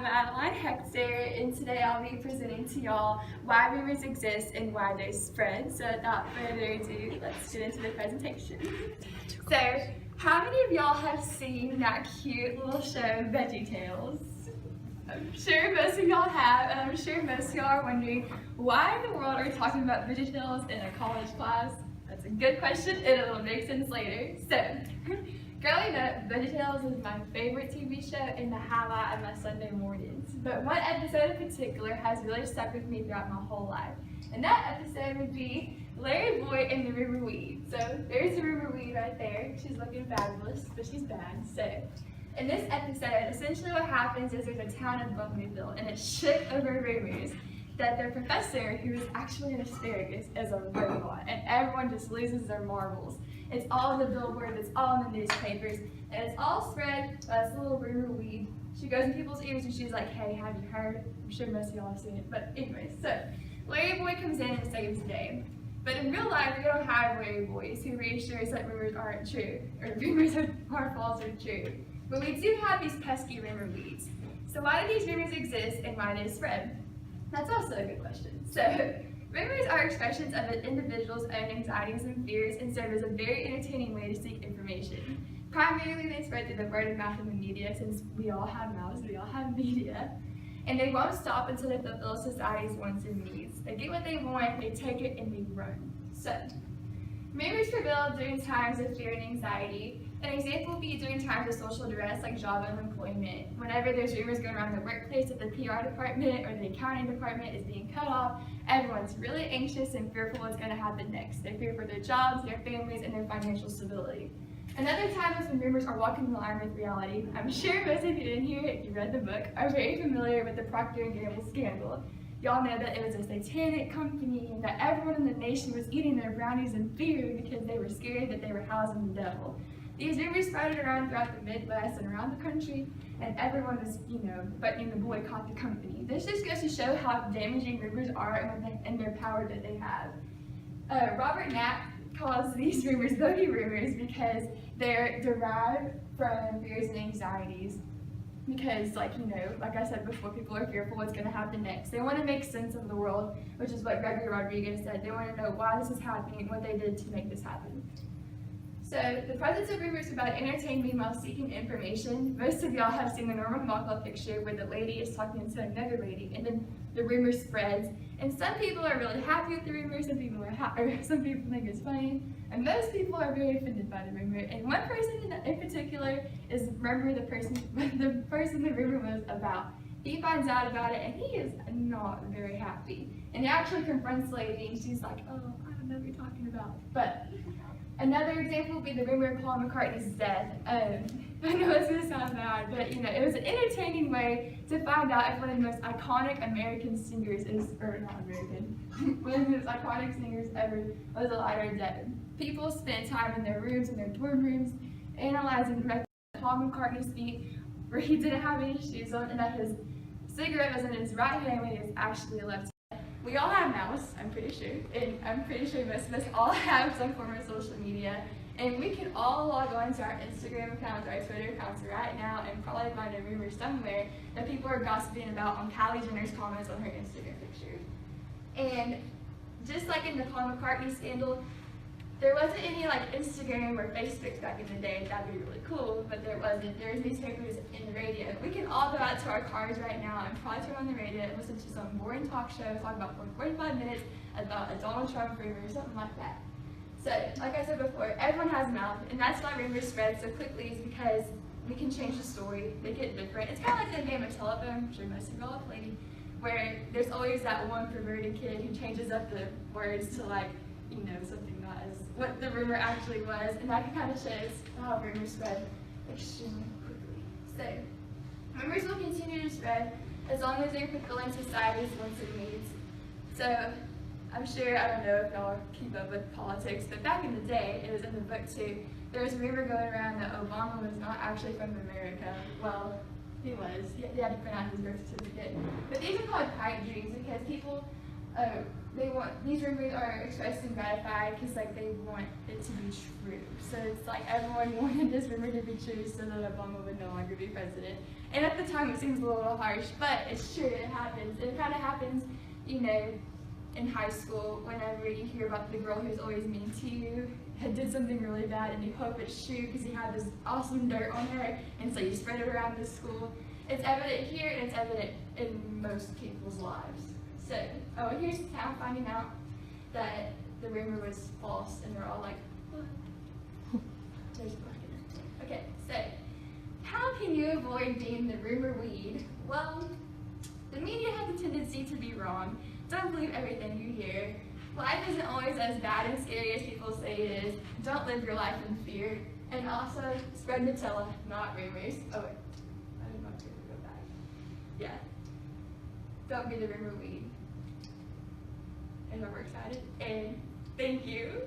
I'm Madeline Hector, and today I'll be presenting to y'all why rumors exist and why they spread. So without further ado, let's get into the presentation. So, how many of y'all have seen that cute little show, VeggieTales? I'm sure most of y'all have, and I'm sure most of y'all are wondering, why in the world are we talking about VeggieTales in a college class? That's a good question, and it'll make sense later. So, growing up, VeggieTales was my favorite TV show and the highlight of my Sunday mornings. But one episode in particular has really stuck with me throughout my whole life. And that episode would be Larry Boy and the River Weed. So there's the River Weed right there. She's looking fabulous, but she's bad. So in this episode, essentially what happens is there's a town in Bumbleeville, and it's shook over rumors that their professor, who is actually an asparagus, is a robot, and everyone just loses their marbles. It's all in the billboard, it's all in the newspapers, and it's all spread by this little River Weed. She goes in people's ears and she's like, hey, have you heard? I'm sure most of y'all have seen it, but anyways, so Larry Boy comes in and saves the day. But in real life, we don't have Larry Boys who reassures that rumors aren't true, or rumors are false or true. But we do have these pesky rumor weeds. So why do these rumors exist and why do they spread? That's also a good question. So, rumors are expressions of an individual's own anxieties and fears and serve as a very entertaining way to seek information. Primarily, they spread through the word of mouth in the media, since we all have mouths, we all have media. And they won't stop until they fulfill society's wants and needs. They get what they want, they take it, and they run. So, rumors prevail during times of fear and anxiety. An example would be during times of social duress, like job unemployment. Whenever there's rumors going around the workplace that the PR department or the accounting department is being cut off, everyone's really anxious and fearful what's going to happen next. They fear for their jobs, their families, and their financial stability. Another time is when rumors are walking the line with reality. I'm sure most of you in here, if you read the book, are very familiar with the Procter & Gamble scandal. Y'all know that it was a satanic company and that everyone in the nation was eating their brownies in fear because they were scared that they were housing the devil. These rumors spread around throughout the Midwest and around the country, and everyone was, threatening to boycott the company. This just goes to show how damaging rumors are and their power that they have. Robert Knapp calls these rumors bogey rumors because they're derived from fears and anxieties. Because, like I said before, people are fearful what's going to happen next. They want to make sense of the world, which is what Gregory Rodriguez said. They want to know why this is happening and what they did to make this happen. So, the presence of rumors about entertainment while seeking information. Most of y'all have seen the Norman Rockwell picture where the lady is talking to another lady, and then the rumor spreads. And some people are really happy with the rumor, some people think it's funny, and most people are very offended by the rumor. And one person in particular is, remember, the person the rumor was about. He finds out about it, and he is not very happy. And he actually confronts the lady, and she's like, oh, I don't know what you're talking about. But another example would be the rumor of Paul McCartney's death. I know it's going to sound bad, but it was an entertaining way to find out if one of the most iconic American singers one of the most iconic singers ever was alive or dead. People spent time in their rooms, in their dorm rooms, analyzing Paul McCartney's feet where he didn't have any shoes on, and that his cigarette was in his right hand when he was actually left. We all have mouths, I'm pretty sure, and I'm pretty sure most of us all have some form of social media, and we can all log on to our Instagram accounts, our Twitter accounts right now, and probably find a rumor somewhere that people are gossiping about on Kylie Jenner's comments on her Instagram picture. And just like in the Paul McCartney scandal, there wasn't any Instagram or Facebook back in the day. That'd be really cool, but there wasn't. There's newspapers and the radio. We can all go out to our cars right now and probably turn on the radio and listen to some boring talk show, talk about for 45 minutes about a Donald Trump rumor or something like that. So, like I said before, everyone has a mouth, and that's why rumors spread so quickly, is because we can change the story, make it different. It's kind of like the game of telephone, I'm sure most of y'all have played it, where there's always that one perverted kid who changes up the words to something not as what the rumor actually was, and that kind of shows how rumors spread extremely quickly. So, rumors will continue to spread as long as they're fulfilling society's wants and needs. So, I'm sure, I don't know if y'all keep up with politics, but back in the day, it was in the book too, there was a rumor going around that Obama was not actually from America. Well, he was. He had to print out his birth certificate. But these are called pipe dreams because people these rumors are expressed and gratified because like they want it to be true. So it's like everyone wanted this rumor to be true so that Obama would no longer be president. And at the time it seems a little harsh, but it's true, it happens. It kind of happens, you know, in high school whenever you hear about the girl who's always mean to you had did something really bad and you hope it's true because you have this awesome dirt on her, and so you spread it around the school. It's evident here and it's evident in most people's lives. So, here's how finding out that the rumor was false, and they're all like, what? There's black in it. Okay, so, how can you avoid being the rumor weed? Well, the media has a tendency to be wrong. Don't believe everything you hear. Life isn't always as bad and scary as people say it is. Don't live your life in fear. And also, spread Nutella, not rumors. Oh wait, I didn't want to go back. Yeah. Don't be the rumor weed. And we're excited. And thank you.